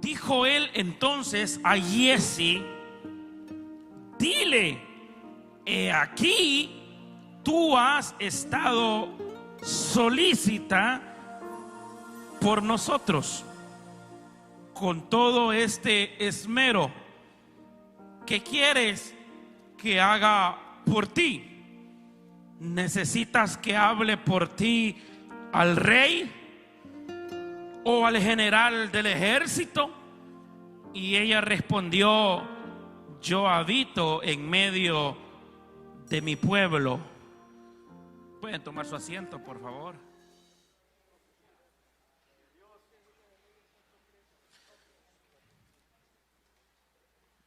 Dijo él entonces a Giezi: dile, he aquí, tú has estado solícita por nosotros con todo este esmero. ¿Qué quieres que haga por ti? ¿Necesitas que hable por ti al rey o al general del ejército? Y ella respondió: yo habito en medio de mi pueblo. Pueden tomar su asiento, por favor.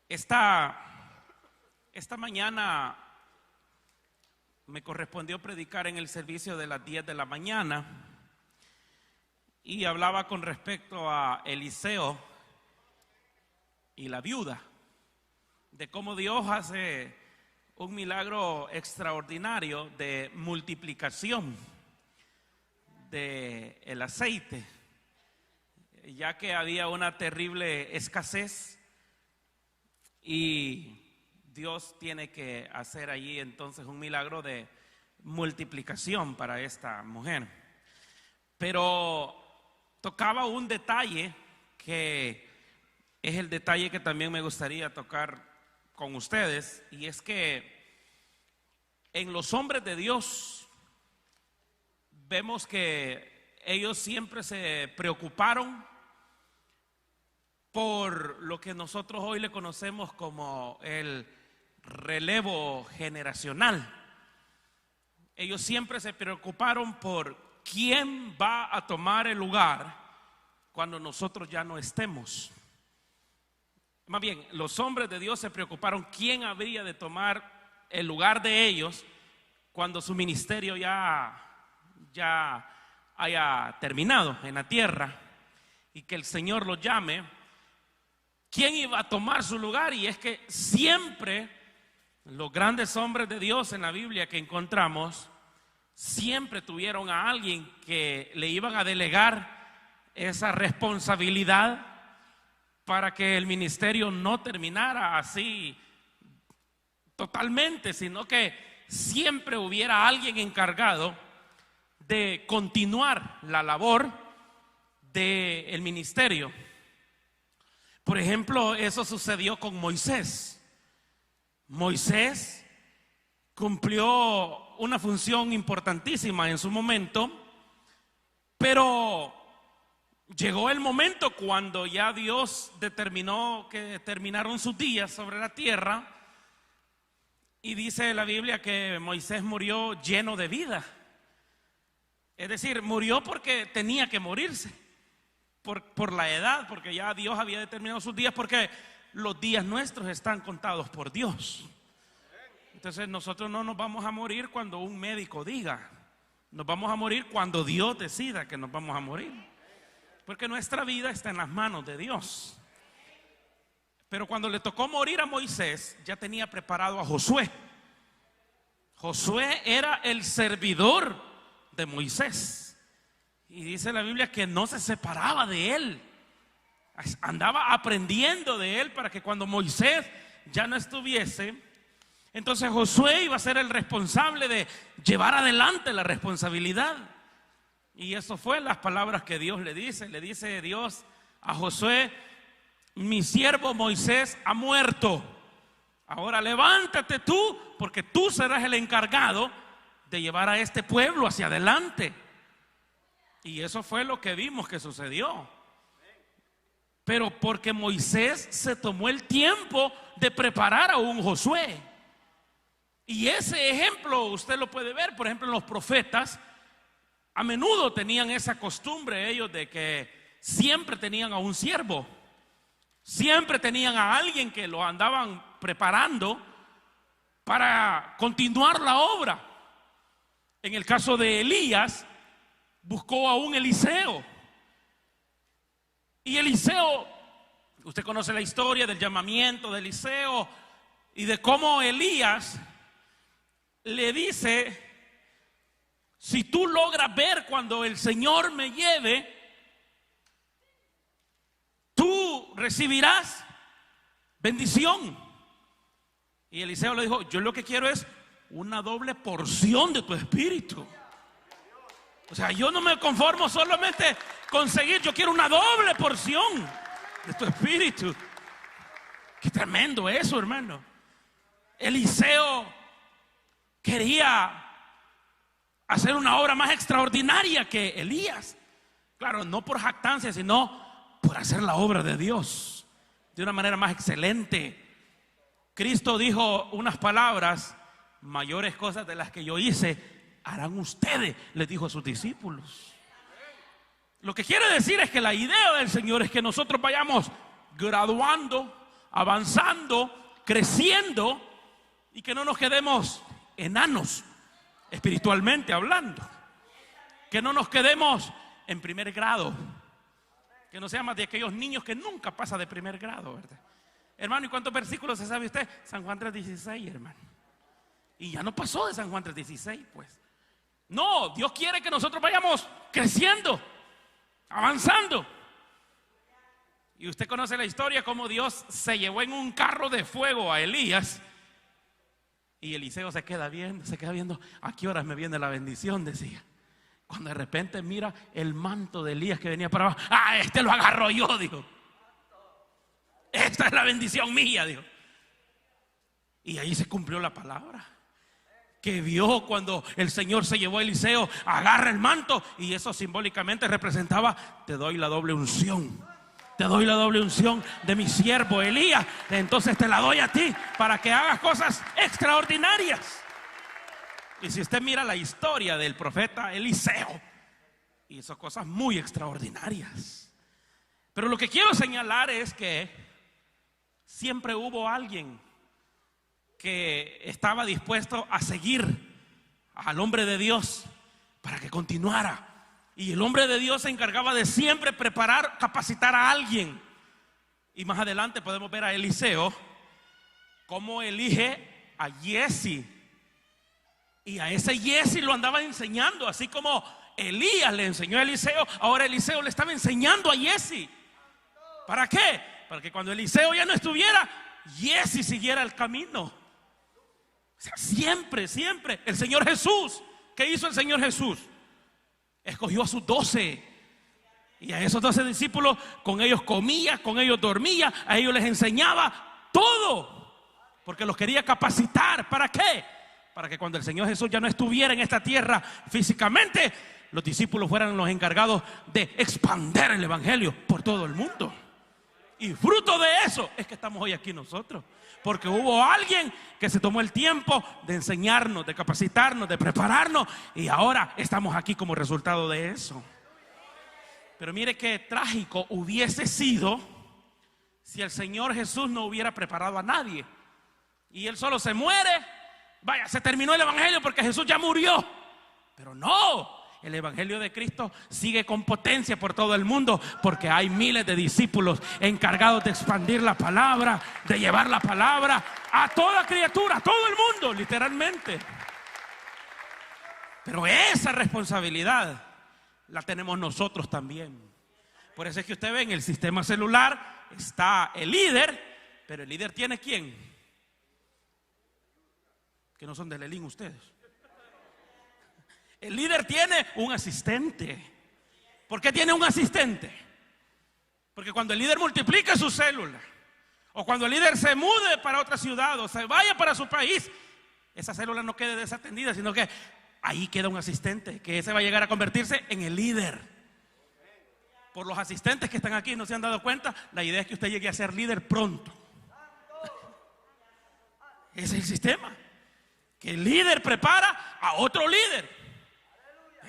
Esta mañana me correspondió predicar en el servicio de las 10 de la mañana y hablaba con respecto a Eliseo y la viuda, de cómo Dios hace un milagro extraordinario de multiplicación del aceite, ya que había una terrible escasez y Dios tiene que hacer allí entonces un milagro de multiplicación para esta mujer. Pero tocaba un detalle que es el detalle que también me gustaría tocar con ustedes, y es que en los hombres de Dios vemos que ellos siempre se preocuparon por lo que nosotros hoy le conocemos como el relevo generacional. Ellos siempre se preocuparon por quién va a tomar el lugar cuando nosotros ya no estemos. Más bien, los hombres de Dios se preocuparon quién habría de tomar el lugar de ellos cuando su ministerio ya haya terminado en la tierra y que el Señor los llame. ¿Quién iba a tomar su lugar? Y es que siempre los grandes hombres de Dios en la Biblia que encontramos siempre tuvieron a alguien que le iban a delegar esa responsabilidad para que el ministerio no terminara así totalmente, sino que siempre hubiera alguien encargado de continuar la labor del ministerio. Por ejemplo, eso sucedió con Moisés. Moisés cumplió una función importantísima en su momento, pero llegó el momento cuando ya Dios determinó que terminaron sus días sobre la tierra, y dice la Biblia que Moisés murió lleno de vida. Es decir, murió porque tenía que morirse, por la edad, porque ya Dios había determinado sus días, porque los días nuestros están contados por Dios. Entonces nosotros no nos vamos a morir cuando un médico diga, nos vamos a morir cuando Dios decida que nos vamos a morir, porque nuestra vida está en las manos de Dios. Pero cuando le tocó morir a Moisés, ya tenía preparado a Josué. Josué era el servidor de Moisés, y dice la Biblia que no se separaba de él, andaba aprendiendo de él para que cuando Moisés ya no estuviese, entonces Josué iba a ser el responsable de llevar adelante la responsabilidad. Y eso fue las palabras que Dios le dice Dios a Josué: mi siervo Moisés ha muerto, ahora levántate tú, porque tú serás el encargado de llevar a este pueblo hacia adelante. Y eso fue lo que vimos que sucedió. Pero porque Moisés se tomó el tiempo de preparar a un Josué. Y ese ejemplo usted lo puede ver, por ejemplo, en los profetas. A menudo tenían esa costumbre ellos de que siempre tenían a un siervo, siempre tenían a alguien que lo andaban preparando para continuar la obra. En el caso de Elías, buscó a un Eliseo. Y Eliseo, usted conoce la historia del llamamiento de Eliseo y de cómo Elías le dice: si tú logras ver cuando el Señor me lleve, tú recibirás bendición. Y Eliseo le dijo: yo lo que quiero es una doble porción de tu espíritu. O sea, yo no me conformo solamente conseguir, yo quiero una doble porción de tu espíritu. Qué tremendo eso, hermano. Eliseo quería hacer una obra más extraordinaria que Elías. Claro, no por jactancia, sino por hacer la obra de Dios de una manera más excelente. Cristo dijo unas palabras: mayores cosas de las que yo hice harán ustedes, les dijo a sus discípulos. Lo que quiere decir es que la idea del Señor es que nosotros vayamos graduando, avanzando, creciendo, y que no nos quedemos enanos espiritualmente hablando, que no nos quedemos en primer grado, que no seamos de aquellos niños que nunca pasa de primer grado, ¿verdad? Hermano, ¿y cuántos versículos se sabe usted? San Juan 3:16, hermano. Y ya no pasó de San Juan 3:16, pues. No, Dios quiere que nosotros vayamos creciendo, avanzando. Y usted conoce la historia, cómo Dios se llevó en un carro de fuego a Elías. Y Eliseo se queda viendo, ¿a qué horas me viene la bendición?, decía. Cuando de repente mira el manto de Elías que venía para abajo. Este lo agarro yo, dijo. Esta es la bendición mía, dijo. Y ahí se cumplió la palabra que vio cuando el Señor se llevó a Eliseo. Agarra el manto, y eso simbólicamente representaba: te doy la doble unción. Te doy la doble unción de mi siervo Elías. Entonces te la doy a ti para que hagas cosas extraordinarias. Y si usted mira la historia del profeta Eliseo, hizo cosas muy extraordinarias. Pero lo que quiero señalar es que siempre hubo alguien que estaba dispuesto a seguir al hombre de Dios para que continuara. Y el hombre de Dios se encargaba de siempre preparar, capacitar a alguien. Y más adelante podemos ver a Eliseo cómo elige a Giezi. Y a ese Giezi lo andaba enseñando, así como Elías le enseñó a Eliseo. Ahora Eliseo le estaba enseñando a Giezi. ¿Para qué? Para que cuando Eliseo ya no estuviera, Giezi siguiera el camino. O sea, siempre el Señor Jesús, ¿qué hizo el Señor Jesús? Escogió a sus 12, y a esos 12 discípulos, con ellos comía, con ellos dormía, a ellos les enseñaba todo, porque los quería capacitar. ¿Para qué? Para que cuando el Señor Jesús ya no estuviera en esta tierra físicamente, los discípulos fueran los encargados de expandir el evangelio por todo el mundo. Y fruto de eso es que estamos hoy aquí nosotros, porque hubo alguien que se tomó el tiempo de enseñarnos, de capacitarnos, de prepararnos, y ahora estamos aquí como resultado de eso. Pero mire qué trágico hubiese sido si el Señor Jesús no hubiera preparado a nadie y Él solo se muere. Vaya, se terminó el evangelio porque Jesús ya murió. Pero no, el evangelio de Cristo sigue con potencia por todo el mundo, porque hay miles de discípulos encargados de expandir la palabra, de llevar la palabra a toda criatura, a todo el mundo, literalmente. Pero esa responsabilidad la tenemos nosotros también. Por eso es que usted ve en el sistema celular está el líder, pero el líder tiene ¿quién? Que no son de Lelín ustedes. El líder tiene un asistente. ¿Por qué tiene un asistente? Porque cuando el líder multiplique su célula, o cuando el líder se mude para otra ciudad, o se vaya para su país, esa célula no quede desatendida, sino que ahí queda un asistente, que ese va a llegar a convertirse en el líder. Por los asistentes que están aquí, no se han dado cuenta, la idea es que usted llegue a ser líder pronto. Ese es el sistema, que el líder prepara a otro líder.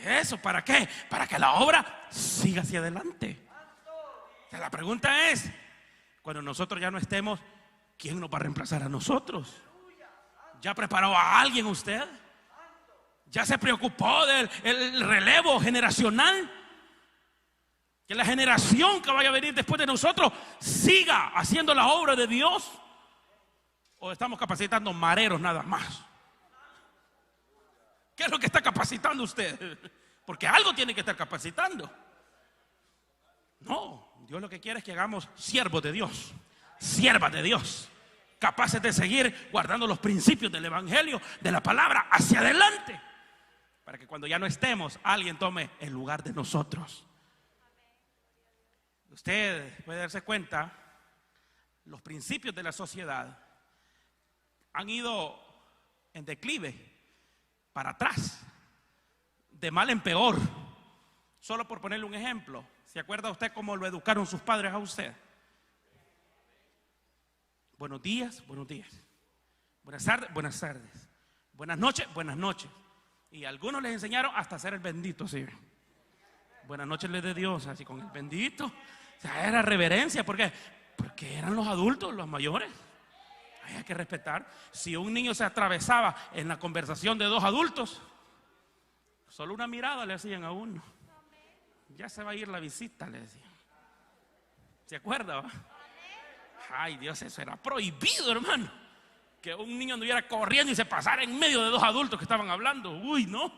¿Eso para qué? Para que la obra siga hacia adelante. O sea, la pregunta es, cuando nosotros ya no estemos, ¿quién nos va a reemplazar a nosotros? ¿Ya preparó a alguien usted? ¿Ya se preocupó del relevo generacional? Que la generación que vaya a venir después de nosotros siga haciendo la obra de Dios. ¿O estamos capacitando mareros nada más? ¿Qué es lo que está capacitando usted? Porque algo tiene que estar capacitando. No, Dios lo que quiere es que hagamos siervos de Dios, siervas de Dios, capaces de seguir guardando los principios del evangelio, de la palabra, hacia adelante, para que cuando ya no estemos, alguien tome el lugar de nosotros. Usted puede darse cuenta, los principios de la sociedad han ido en declive, para atrás, de mal en peor. Solo por ponerle un ejemplo, ¿se acuerda usted cómo lo educaron sus padres a usted? Buenos días, buenos días. Buenas tardes, buenas tardes. Buenas noches, buenas noches. Y a algunos les enseñaron hasta hacer el bendito, ¿sí? Buenas noches les de Dios, así con el bendito. O sea, era reverencia. ¿Por qué? Porque eran los adultos, los mayores. Hay que respetar. Si un niño se atravesaba en la conversación de dos adultos, solo una mirada le hacían a uno. Ya se va a ir la visita, le decían. ¿Se acuerda? ¿Va? Ay, Dios, eso era prohibido, hermano. Que un niño anduviera corriendo y se pasara en medio de dos adultos que estaban hablando. Uy, no.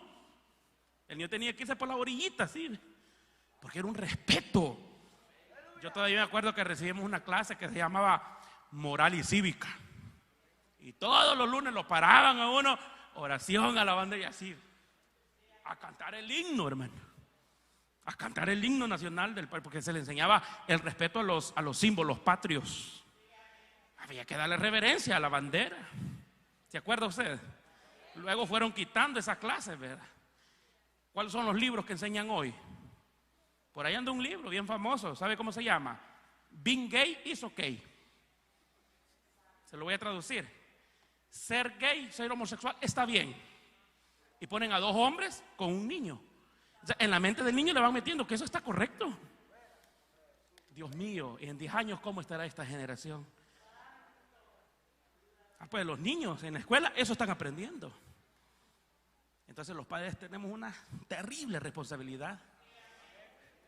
El niño tenía que irse por la orillita, sí, porque era un respeto. Yo todavía me acuerdo que recibimos una clase que se llamaba Moral y Cívica. Y todos los lunes lo paraban a uno, oración, alabanza y así. A cantar el himno, hermano. A cantar el himno nacional del país, porque se le enseñaba el respeto a los símbolos patrios. Había que darle reverencia a la bandera. ¿Se acuerda usted? Luego fueron quitando esas clases, ¿verdad? ¿Cuáles son los libros que enseñan hoy? Por ahí anda un libro bien famoso. ¿Sabe cómo se llama? Being gay is okay. Se lo voy a traducir. Ser gay, ser homosexual está bien. Y ponen a dos hombres con un niño. O sea, en la mente del niño le van metiendo que eso está correcto. Dios mío, en 10 años ¿cómo estará esta generación? Pues los niños en la escuela eso están aprendiendo. Entonces los padres tenemos una terrible responsabilidad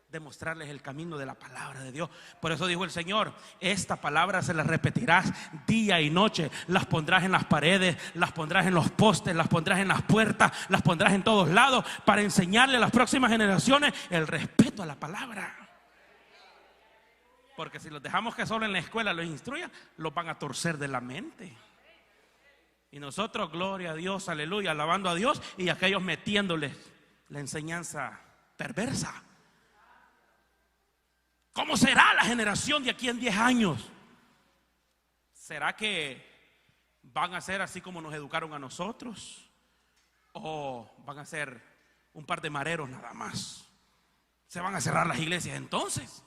de mostrarles el camino de la palabra de Dios. Por eso dijo el Señor: esta palabra se la repetirás día y noche, las pondrás en las paredes, las pondrás en los postes, las pondrás en las puertas, las pondrás en todos lados, para enseñarle a las próximas generaciones el respeto a la palabra. Porque si los dejamos que solo en la escuela los instruyan, los van a torcer de la mente. Y nosotros, gloria a Dios, aleluya, alabando a Dios, y aquellos metiéndoles la enseñanza perversa. ¿Cómo será la generación de aquí en 10 años? ¿Será que van a ser así como nos educaron a nosotros? ¿O van a ser un par de mareros nada más? ¿Se van a cerrar las iglesias entonces?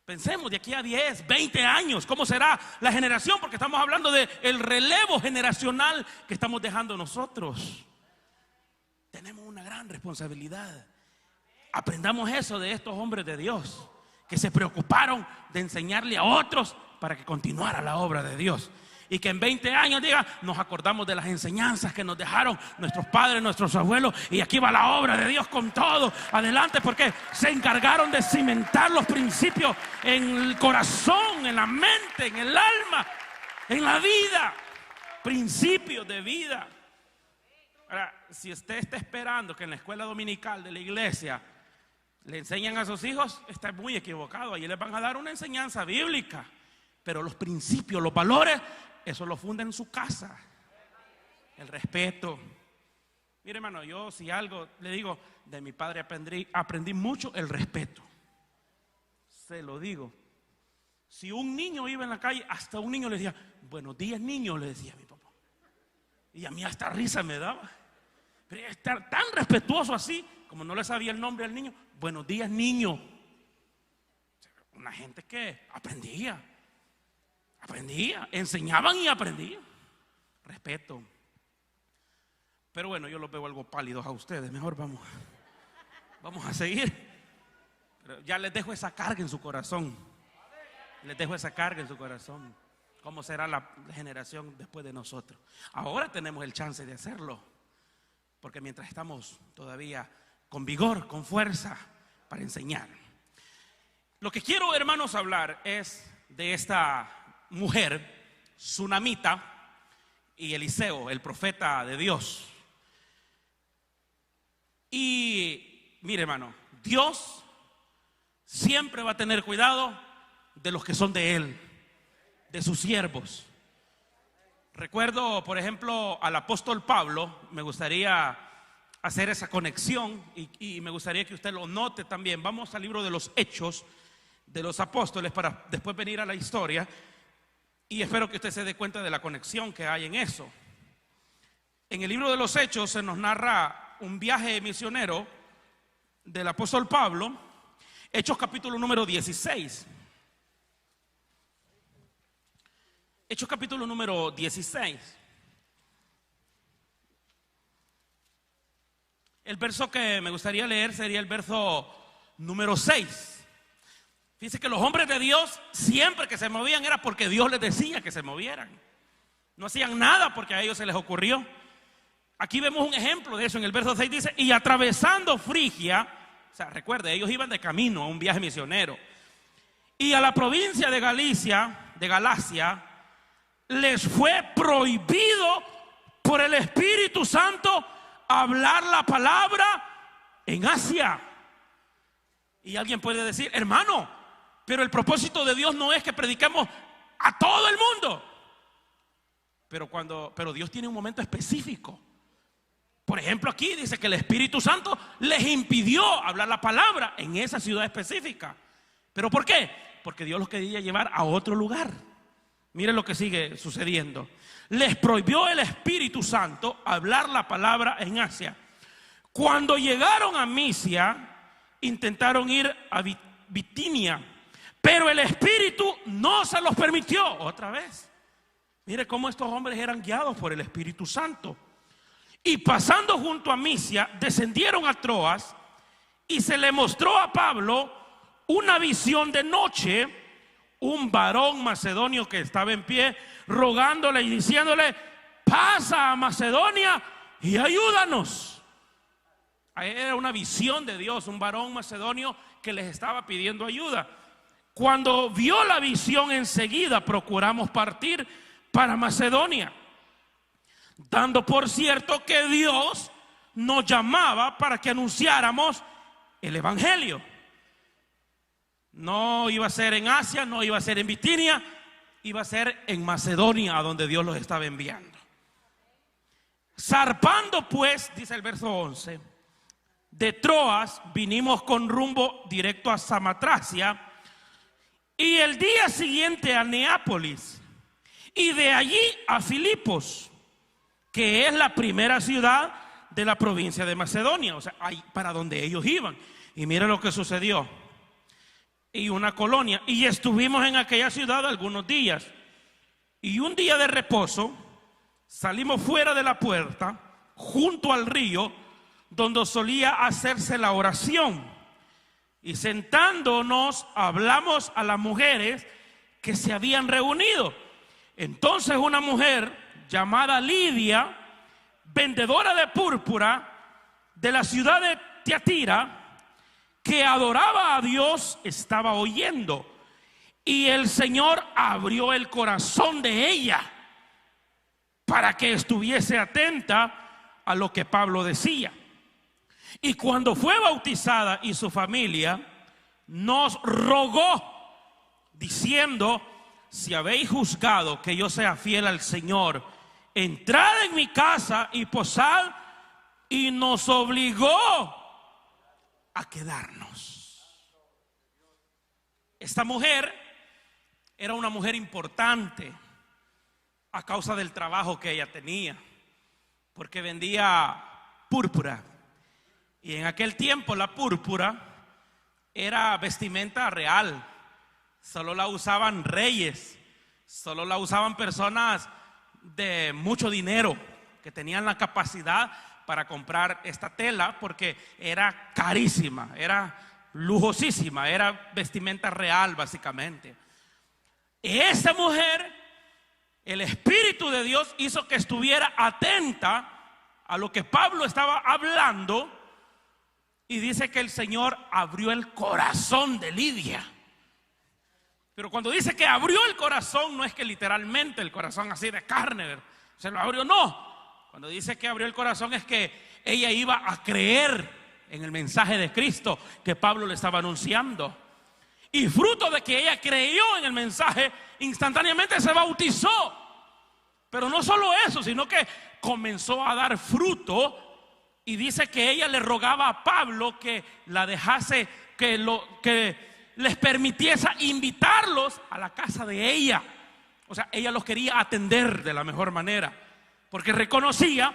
Pensemos de aquí a 10, 20 años, ¿cómo será la generación? Porque estamos hablando del relevo generacional que estamos dejando nosotros. Tenemos una gran responsabilidad. Aprendamos eso de estos hombres de Dios, que se preocuparon de enseñarle a otros para que continuara la obra de Dios. Y que en 20 años diga, nos acordamos de las enseñanzas que nos dejaron nuestros padres, nuestros abuelos, y aquí va la obra de Dios con todo adelante, porque se encargaron de cimentar los principios en el corazón, en la mente, en el alma, en la vida. Principios de vida. Ahora, si usted está esperando que en la escuela dominical de la iglesia le enseñan a sus hijos, está muy equivocado. Allí les van a dar una enseñanza bíblica, pero los principios, los valores, eso lo funda en su casa. El respeto. Mire, hermano, yo si algo le digo, de mi padre aprendí mucho el respeto. Se lo digo. Si un niño iba en la calle, hasta un niño le decía, buenos días, niño, le decía a mi papá. Y a mí hasta risa me daba. Pero estar tan respetuoso así, como no le sabía el nombre al niño, buenos días, niño. Una gente que aprendía, enseñaban y aprendían. Respeto. Pero bueno, yo los veo algo pálidos a ustedes. Mejor vamos a seguir. Pero ya les dejo esa carga en su corazón. Les dejo esa carga en su corazón. ¿Cómo será la generación después de nosotros? Ahora tenemos el chance de hacerlo, porque mientras estamos todavía con vigor, con fuerza para enseñar. Lo que quiero, hermanos, hablar es de esta mujer sunamita y Eliseo, el profeta de Dios. Y mire, hermano, Dios siempre va a tener cuidado de los que son de Él, de sus siervos. Recuerdo, por ejemplo, al apóstol Pablo. Me gustaría hacer esa conexión y me gustaría que usted lo note también. Vamos al libro de los Hechos de los Apóstoles para después venir a la historia, y espero que usted se dé cuenta de la conexión que hay en eso. En el libro de los Hechos se nos narra un viaje misionero del apóstol Pablo. Hechos capítulo número 16. Hechos capítulo número 16. El verso que me gustaría leer sería el verso número 6. Dice que los hombres de Dios siempre que se movían era porque Dios les decía que se movieran. No hacían nada porque a ellos se les ocurrió. Aquí vemos un ejemplo de eso en el verso 6. Dice: y atravesando Frigia, o sea, recuerde, ellos iban de camino a un viaje misionero, y a la provincia de Galacia, les fue prohibido por el Espíritu Santo hablar la palabra en Asia. Y alguien puede decir: hermano, pero el propósito de Dios no es que prediquemos a todo el mundo. Pero Dios tiene un momento específico. Por ejemplo, aquí dice que el Espíritu Santo les impidió hablar la palabra en esa ciudad específica. ¿Pero por qué? Porque Dios los quería llevar a otro lugar. Miren lo que sigue sucediendo. Les prohibió el Espíritu Santo hablar la palabra en Asia. Cuando llegaron a Misia, intentaron ir a Bitinia, pero el Espíritu no se los permitió. Otra vez, mire cómo estos hombres eran guiados por el Espíritu Santo. Y pasando junto a Misia, descendieron a Troas, y se le mostró a Pablo una visión de noche, un varón macedonio que estaba en pie, rogándole y diciéndole: pasa a Macedonia y ayúdanos. Era una visión de Dios, un varón macedonio que les estaba pidiendo ayuda. Cuando vio la visión, enseguida procuramos partir para Macedonia, dando por cierto que Dios nos llamaba para que anunciáramos el Evangelio. No iba a ser en Asia, no iba a ser en Bitinia, iba a ser en Macedonia, a donde Dios los estaba enviando. Zarpando pues, dice el verso 11, de Troas vinimos con rumbo directo a Samotracia, y el día siguiente a Neápolis, y de allí a Filipos, que es la primera ciudad de la provincia de Macedonia, o sea, ahí para donde ellos iban. Y mira lo que sucedió. Y una colonia, y estuvimos en aquella ciudad algunos días, y un día de reposo salimos fuera de la puerta, junto al río donde solía hacerse la oración, y sentándonos hablamos a las mujeres que se habían reunido. Entonces una mujer llamada Lidia, vendedora de púrpura de la ciudad de Tiatira, que adoraba a Dios, estaba oyendo, y el Señor abrió el corazón de ella para que estuviese atenta a lo que Pablo decía. Y cuando fue bautizada y su familia, nos rogó diciendo: si habéis juzgado que yo sea fiel al Señor, entrad en mi casa y posad. Y nos obligó a quedarnos. Esta mujer era una mujer importante a causa del trabajo que ella tenía, porque vendía púrpura. Y en aquel tiempo la púrpura era vestimenta real. Solo la usaban reyes, solo la usaban personas de mucho dinero, que tenían la capacidad para comprar esta tela, porque era carísima, era lujosísima, era vestimenta real básicamente. Esa mujer, el Espíritu de Dios hizo que estuviera atenta a lo que Pablo estaba hablando, y dice que el Señor abrió el corazón de Lidia. Pero cuando dice que abrió el corazón, no es que literalmente el corazón así de carne se lo abrió, no. Cuando dice que abrió el corazón es que ella iba a creer en el mensaje de Cristo que Pablo le estaba anunciando. Y fruto de que ella creyó en el mensaje, instantáneamente se bautizó. Pero no solo eso, sino que comenzó a dar fruto. Y dice que ella le rogaba a Pablo que la dejase, que les permitiese invitarlos a la casa de ella. O sea, ella los quería atender de la mejor manera, porque reconocía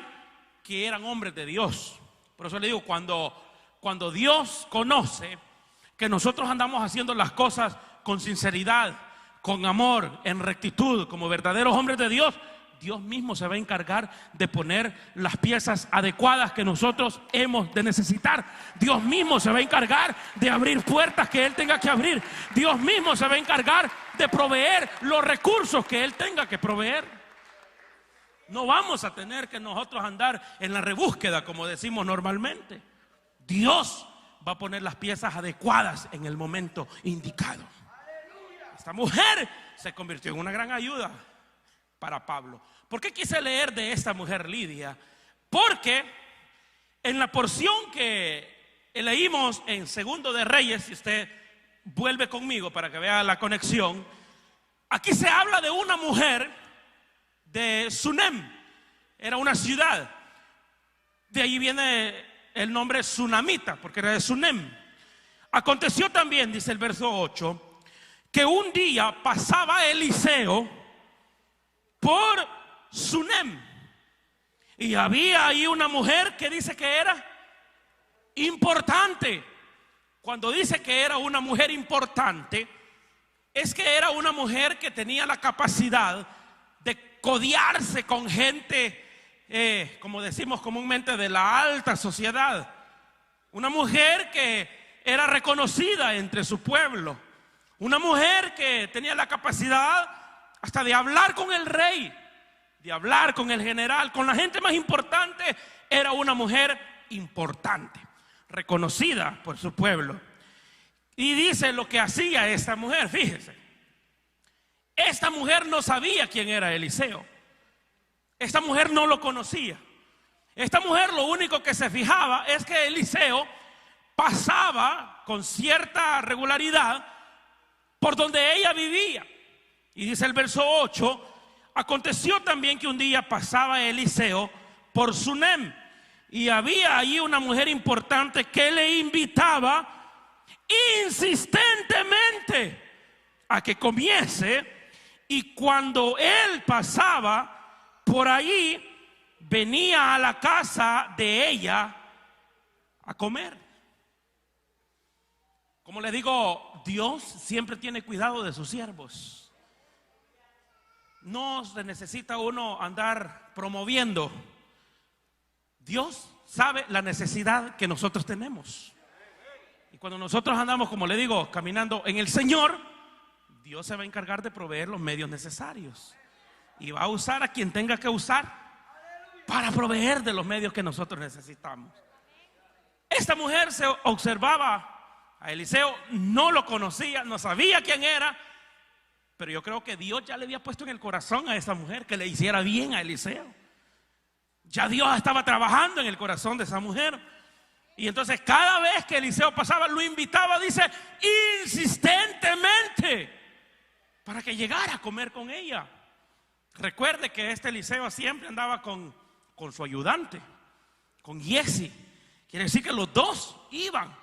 que eran hombres de Dios. Por eso le digo, cuando Dios conoce que nosotros andamos haciendo las cosas con sinceridad, con amor, en rectitud, como verdaderos hombres de Dios, Dios mismo se va a encargar de poner las piezas adecuadas que nosotros hemos de necesitar. Dios mismo se va a encargar de abrir puertas que Él tenga que abrir. Dios mismo se va a encargar de proveer los recursos que Él tenga que proveer. No vamos a tener que nosotros andar en la rebúsqueda, como decimos normalmente. Dios va a poner las piezas adecuadas en el momento indicado. Esta mujer se convirtió en una gran ayuda para Pablo. ¿Por qué quise leer de esta mujer Lidia? Porque en la porción que leímos en Segundo de Reyes, si usted vuelve conmigo para que vea la conexión, aquí se habla de una mujer de Sunem. Era una ciudad. De ahí viene el nombre Sunamita, porque era de Sunem. Aconteció también, dice el verso 8, que un día pasaba Eliseo por Sunem, y había ahí una mujer que dice que era importante. Cuando dice que era una mujer importante, es que era una mujer que tenía la capacidad de codearse con gente, como decimos comúnmente, de la alta sociedad. Una mujer que era reconocida entre su pueblo. Una mujer que tenía la capacidad hasta de hablar con el rey, de hablar con el general, con la gente más importante. Era una mujer importante, reconocida por su pueblo. Y dice lo que hacía esta mujer. Fíjese, esta mujer no sabía quién era Eliseo. Esta mujer no lo conocía. Esta mujer lo único que se fijaba es que Eliseo pasaba con cierta regularidad por donde ella vivía. Y dice el verso 8, aconteció también que un día pasaba Eliseo por Sunem, y había allí una mujer importante que le invitaba insistentemente a que comiese. Y cuando él pasaba por ahí, venía a la casa de ella a comer. Como le digo, Dios siempre tiene cuidado de sus siervos. No se necesita uno andar promoviendo. Dios sabe la necesidad que nosotros tenemos. Y cuando nosotros andamos, como le digo, caminando en el Señor, Dios se va a encargar de proveer los medios necesarios. Y va a usar a quien tenga que usar para proveer de los medios que nosotros necesitamos. Esta mujer se observaba a Eliseo, no lo conocía, no sabía quién era, pero yo creo que Dios ya le había puesto en el corazón a esa mujer que le hiciera bien a Eliseo. Ya Dios estaba trabajando en el corazón de esa mujer. Y entonces cada vez que Eliseo pasaba, lo invitaba, dice, insistentemente, para que llegara a comer con ella. Recuerde que este Eliseo siempre andaba con su ayudante, con Giezi. Quiere decir que los dos iban.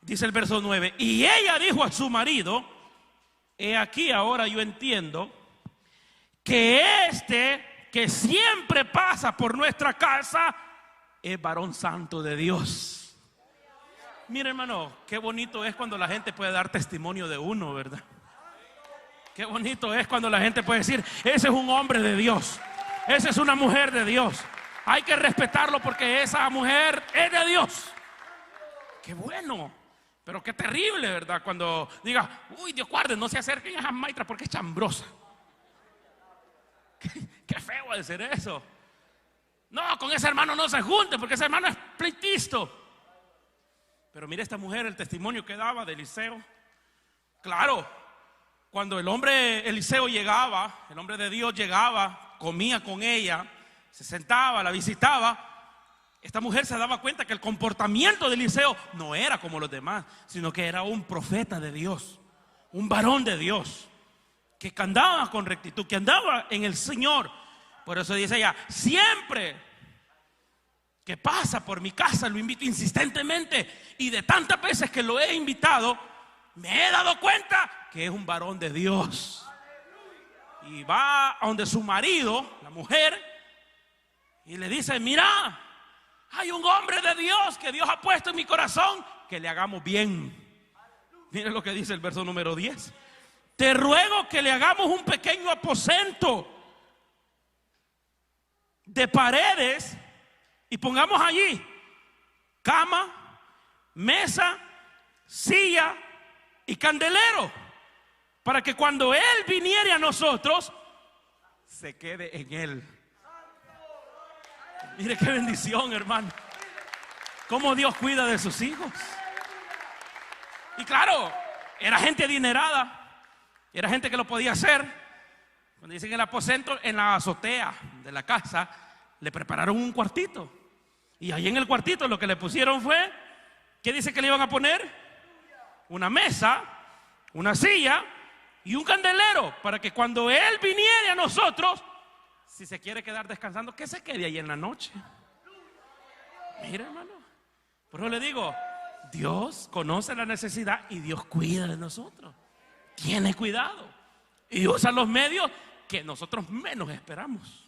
Dice el verso 9, y ella dijo a su marido, he aquí ahora yo entiendo que este que siempre pasa por nuestra casa es varón santo de Dios. Mira, hermano, qué bonito es cuando la gente puede dar testimonio de uno, ¿verdad? Qué bonito es cuando la gente puede decir, ese es un hombre de Dios, esa es una mujer de Dios. Hay que respetarlo porque esa mujer es de Dios. Qué bueno. Pero qué terrible, ¿verdad? Cuando diga, uy, Dios guarde, no se acerquen a esa maitra porque es chambrosa. Qué feo de ser eso. No, con ese hermano no se junte porque ese hermano es pleitisto. Pero mire esta mujer, el testimonio que daba de Eliseo. Claro, cuando el hombre Eliseo llegaba, el hombre de Dios llegaba, comía con ella, se sentaba, la visitaba. Esta mujer se daba cuenta que el comportamiento de Eliseo no era como los demás, sino que era un profeta de Dios, un varón de Dios, que andaba con rectitud, que andaba en el Señor. Por eso dice ella: siempre que pasa por mi casa lo invito insistentemente, y de tantas veces que lo he invitado me he dado cuenta que es un varón de Dios. Y va a donde su marido, la mujer, y le dice: mira, hay un hombre de Dios que Dios ha puesto en mi corazón, que le hagamos bien. Miren lo que dice el verso número 10: te ruego que le hagamos un pequeño aposento de paredes y pongamos allí cama, mesa, silla y candelero, para que cuando Él viniere a nosotros se quede en Él. Mire qué bendición, hermano, cómo Dios cuida de sus hijos. Y claro, era gente adinerada, era gente que lo podía hacer. Cuando dicen el aposento, en la azotea de la casa le prepararon un cuartito, y ahí en el cuartito lo que le pusieron fue, ¿qué dice que le iban a poner? Una mesa, una silla y un candelero, para que cuando Él viniere a nosotros, si se quiere quedar descansando, que se quede ahí en la noche. Mira, hermano, por eso le digo, Dios conoce la necesidad y Dios cuida de nosotros. Tiene cuidado y usa los medios que nosotros menos esperamos.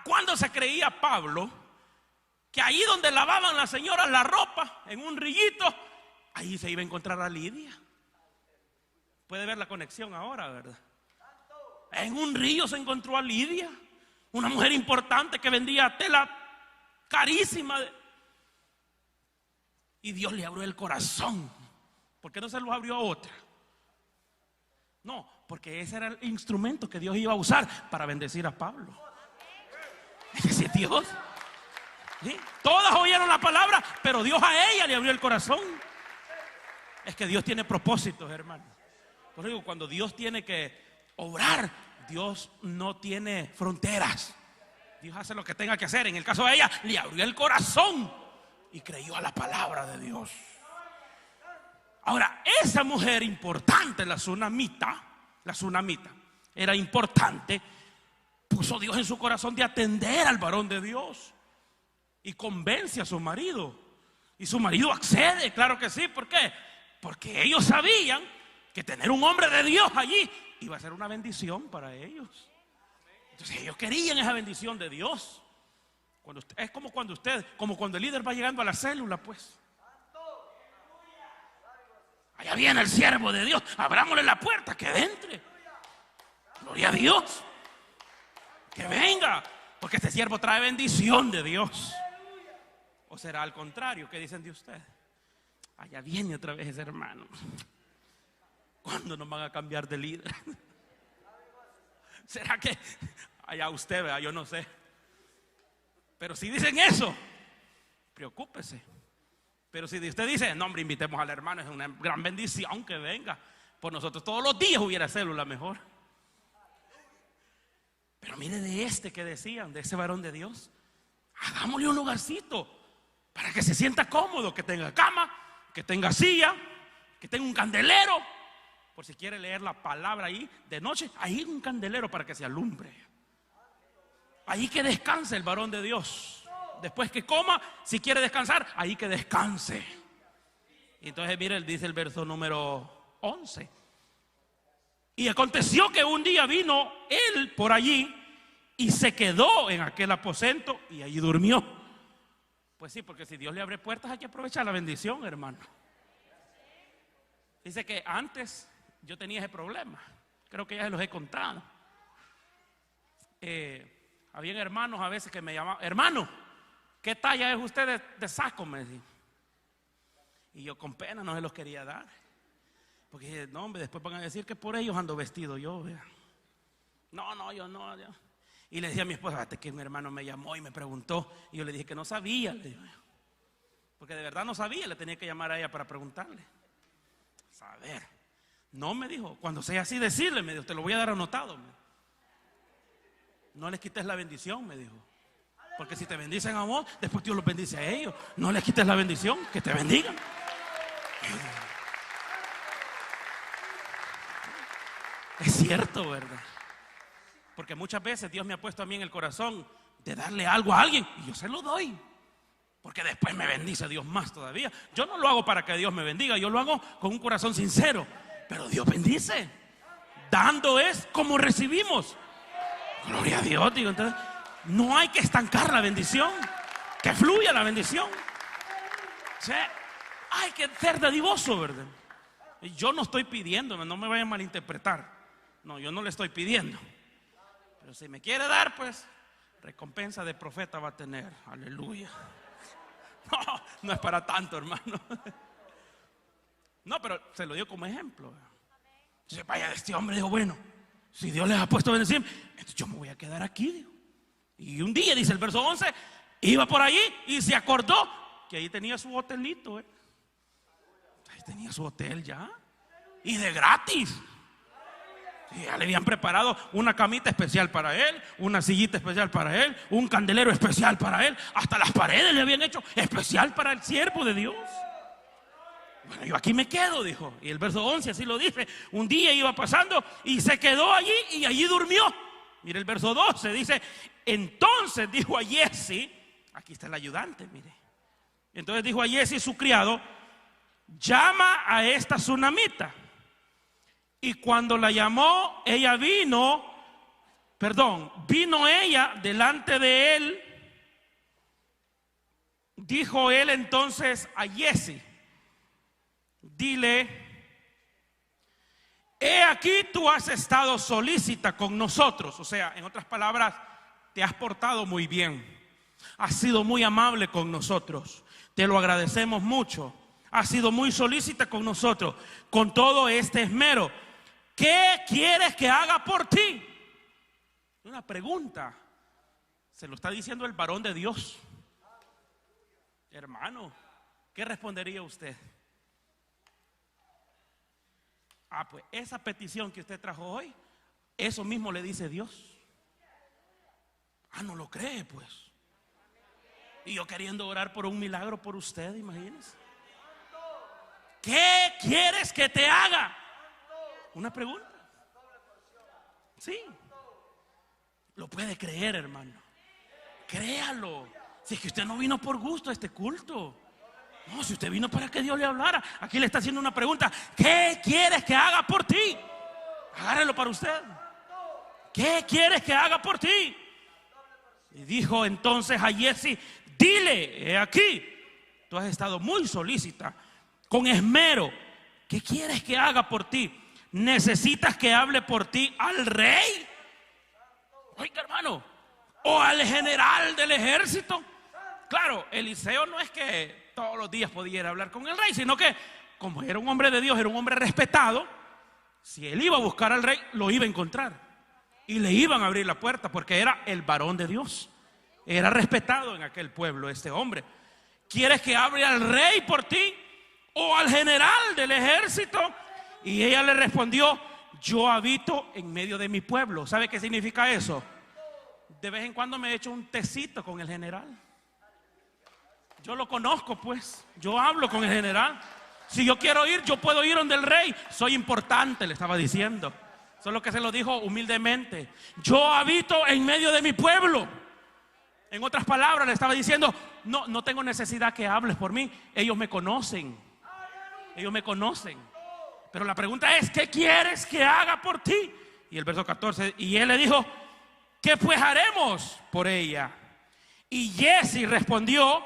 ¿Cuándo se creía Pablo que ahí donde lavaban las señoras la ropa, en un rillito, ahí se iba a encontrar a Lidia? Puede ver la conexión ahora, ¿verdad? En un río se encontró a Lidia, una mujer importante que vendía tela carísima. Y Dios le abrió el corazón. ¿Por qué no se lo abrió a otra? No, porque ese era el instrumento que Dios iba a usar para bendecir a Pablo. Ese es Dios. ¿Sí? Todas oyeron la palabra, pero Dios a ella le abrió el corazón. Es que Dios tiene propósitos, hermano. Por eso digo, cuando Dios tiene que obrar, Dios no tiene fronteras. Dios hace lo que tenga que hacer. En el caso de ella, le abrió el corazón y creyó a la palabra de Dios. Ahora, esa mujer importante, la tsunamita, era importante. Puso Dios en su corazón de atender al varón de Dios y convence a su marido. Y su marido accede, claro que sí. ¿Por qué? Porque ellos sabían que tener un hombre de Dios allí iba a ser una bendición para ellos. Entonces ellos querían esa bendición de Dios. Es como cuando el líder va llegando a la célula, pues. Allá viene el siervo de Dios, abrámosle la puerta, que entre. Gloria a Dios. Que venga, porque este siervo trae bendición de Dios. ¿O será al contrario? ¿Qué dicen de usted? Allá viene otra vez ese hermano. ¿Cuándo nos van a cambiar de líder? ¿Será que allá usted, vea? Yo no sé. Pero si dicen eso, preocúpese. Pero si usted dice, no, hombre, invitemos al hermano, es una gran bendición que venga. Por nosotros todos los días hubiera célula mejor. Pero mire de este que decían, de ese varón de Dios, hagámosle un lugarcito para que se sienta cómodo, que tenga cama, que tenga silla, que tenga un candelero, por si quiere leer la palabra ahí de noche, ahí un candelero para que se alumbre. Ahí que descanse el varón de Dios. Después que coma, si quiere descansar, ahí que descanse. Y entonces mire, dice el verso número 11. Y aconteció que un día vino él por allí y se quedó en aquel aposento y allí durmió. Pues sí, porque si Dios le abre puertas hay que aprovechar la bendición, hermano. Dice que antes yo tenía ese problema. Creo que ya se los he contado. Habían hermanos a veces que me llamaban, hermano, ¿qué talla es usted de saco? Me decían. Y yo con pena no se los quería dar. Porque dije, no, hombre, después van a decir que por ellos ando vestido yo. ¿Vea? No, yo no. Yo. Y le decía a mi esposa, fíjate que mi hermano me llamó y me preguntó. Y yo le dije que no sabía. Le digo, porque de verdad no sabía, le tenía que llamar a ella para preguntarle. A ver, no, me dijo, cuando sea así decirle, me dijo, te lo voy a dar anotado. No les quites la bendición, me dijo. Porque si te bendicen a vos, después Dios los bendice a ellos. No les quites la bendición, que te bendigan. Es cierto, ¿verdad? Porque muchas veces Dios me ha puesto a mí en el corazón de darle algo a alguien y yo se lo doy, porque después me bendice Dios más todavía. Yo no lo hago para que Dios me bendiga, yo lo hago con un corazón sincero, pero Dios bendice. Dando es como recibimos. Gloria a Dios, digo. Entonces no hay que estancar la bendición, que fluya la bendición. O sea, hay que ser dadivoso, ¿verdad? Yo no estoy pidiendo, no me vayan a malinterpretar. No, yo no le estoy pidiendo. Pero si me quiere dar, pues recompensa de profeta va a tener. Aleluya. No, no es para tanto, hermano. No, pero se lo digo como ejemplo. Entonces, vaya, este hombre dijo, bueno, si Dios les ha puesto a bendecir, entonces yo me voy a quedar aquí, digo. Y un día, dice el verso 11, iba por allí y se acordó que ahí tenía su hotelito, Ahí tenía su hotel ya. Y de gratis. Y ya le habían preparado una camita especial para él, una sillita especial para él, un candelero especial para él. Hasta las paredes le habían hecho especial para el siervo de Dios. Bueno, yo aquí me quedo, dijo. Y el verso 11 así lo dice. Un día iba pasando y se quedó allí y allí durmió. Mire el verso 12, dice, entonces dijo a Giezi, aquí está el ayudante, mire. Entonces dijo a Giezi su criado, llama a esta tsunamita. Y cuando la llamó, ella vino ella delante de él. Dijo él entonces a Giezi, dile, he aquí tú has estado solícita con nosotros. O sea, en otras palabras, te has portado muy bien. Has sido muy amable con nosotros. Te lo agradecemos mucho. Has sido muy solícita con nosotros. Con todo este esmero, ¿qué quieres que haga por ti? Una pregunta. Se lo está diciendo el varón de Dios. Hermano, ¿qué respondería usted? Pues esa petición que usted trajo hoy, eso mismo le dice Dios. No lo cree, pues. Y yo queriendo orar por un milagro por usted, imagínese. ¿Qué quieres que te haga? Una pregunta. Sí. Lo puede creer, hermano. Créalo. Si es que usted no vino por gusto a este culto. No, si usted vino para que Dios le hablara. Aquí le está haciendo una pregunta. ¿Qué quieres que haga por ti? Agárrelo para usted. ¿Qué quieres que haga por ti? Y dijo entonces a Giezi, dile, he aquí, tú has estado muy solícita, con esmero. ¿Qué quieres que haga por ti? ¿Necesitas que hable por ti al rey? Oiga, hermano, o al general del ejército. Claro, Eliseo no es que todos los días podía hablar con el rey, sino que como era un hombre de Dios, era un hombre respetado. Si él iba a buscar al rey, lo iba a encontrar y le iban a abrir la puerta, porque era el varón de Dios. Era respetado en aquel pueblo este hombre. ¿Quieres que hable al rey por ti o al general del ejército? Y ella le respondió, yo habito en medio de mi pueblo. ¿Sabe qué significa eso? De vez en cuando me echo un tecito con el general. Yo lo conozco, pues. Yo hablo con el general. Si yo quiero ir, yo puedo ir donde el rey. Soy importante, le estaba diciendo. Solo que se lo dijo humildemente. Yo habito en medio de mi pueblo. En otras palabras, le estaba diciendo, no tengo necesidad que hables por mí. Ellos me conocen. Ellos me conocen. Pero la pregunta es, ¿qué quieres que haga por ti? Y el verso 14, y él le dijo, ¿qué pues haremos por ella? Y Giezi respondió,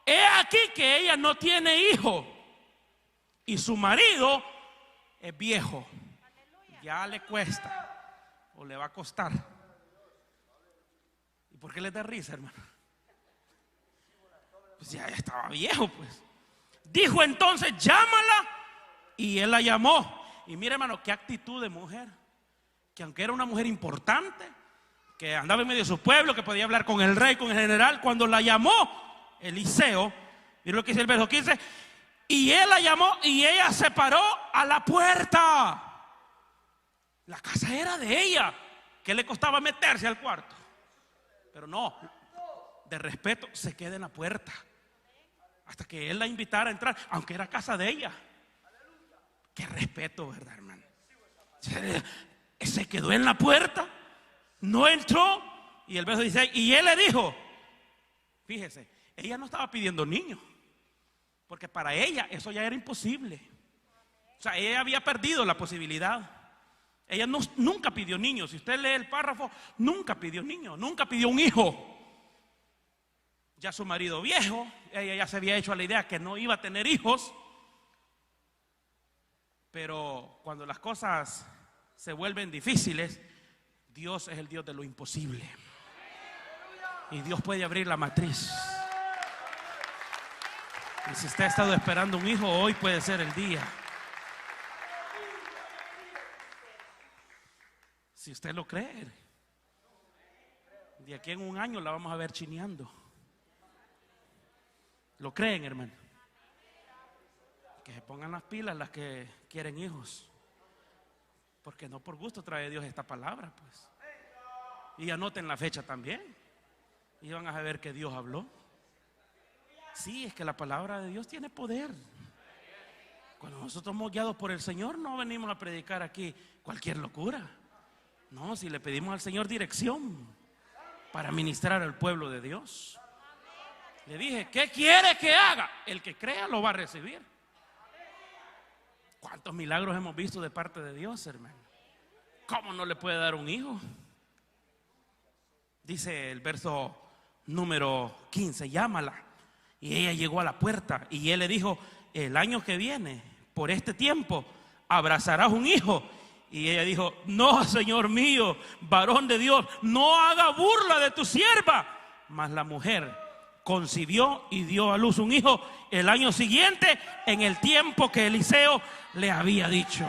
he aquí que ella no tiene hijo y su marido es viejo. Ya le cuesta o le va a costar. ¿Y por qué le da risa, hermano? Pues ya estaba viejo, pues. Dijo entonces, llámala. Y él la llamó. Y mire, hermano, qué actitud de mujer. Que aunque era una mujer importante, que andaba en medio de su pueblo, que podía hablar con el rey, con el general, cuando la llamó Eliseo, mire lo que dice el verso 15, y él la llamó y ella se paró a la puerta. La casa era de ella. ¿Qué le costaba meterse al cuarto? Pero no, de respeto, se queda en la puerta hasta que él la invitara a entrar, aunque era casa de ella. Qué respeto, ¿verdad, hermano? se quedó en la puerta, no entró. Y el verso dice, y él le dijo, fíjese, ella no estaba pidiendo niños, porque para ella eso ya era imposible. O sea, ella había perdido la posibilidad. Ella nunca pidió niños. Si usted lee el párrafo, nunca pidió niños, nunca pidió un hijo. Ya su marido viejo, ella ya se había hecho a la idea que no iba a tener hijos. Pero cuando las cosas se vuelven difíciles, Dios es el Dios de lo imposible. Y Dios puede abrir la matriz. Y si usted ha estado esperando un hijo, hoy puede ser el día. Si usted lo cree, de aquí en un año la vamos a ver chineando. ¿Lo creen, hermano? Que se pongan las pilas las que quieren hijos, porque no por gusto trae Dios esta palabra, pues. Y anoten la fecha también, y van a saber que Dios habló. Sí, es que la palabra de Dios tiene poder. Cuando nosotros somos guiados por el Señor, no venimos a predicar aquí cualquier locura. No, si le pedimos al Señor dirección para ministrar al pueblo de Dios. Le dije, ¿qué quiere que haga? El que crea lo va a recibir. ¿Cuántos milagros hemos visto de parte de Dios, hermano? ¿Cómo no le puede dar un hijo? Dice el verso número 15, llámala. Y ella llegó a la puerta y él le dijo, el año que viene, por este tiempo, abrazarás un hijo. Y ella dijo, no, Señor mío, varón de Dios, no haga burla de tu sierva. Mas la mujer concibió y dio a luz un hijo el año siguiente, en el tiempo que Eliseo le había dicho.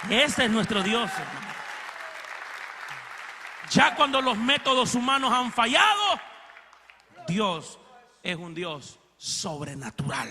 Ese es nuestro Dios, hermano. Ya cuando los métodos humanos han fallado, Dios es un Dios sobrenatural.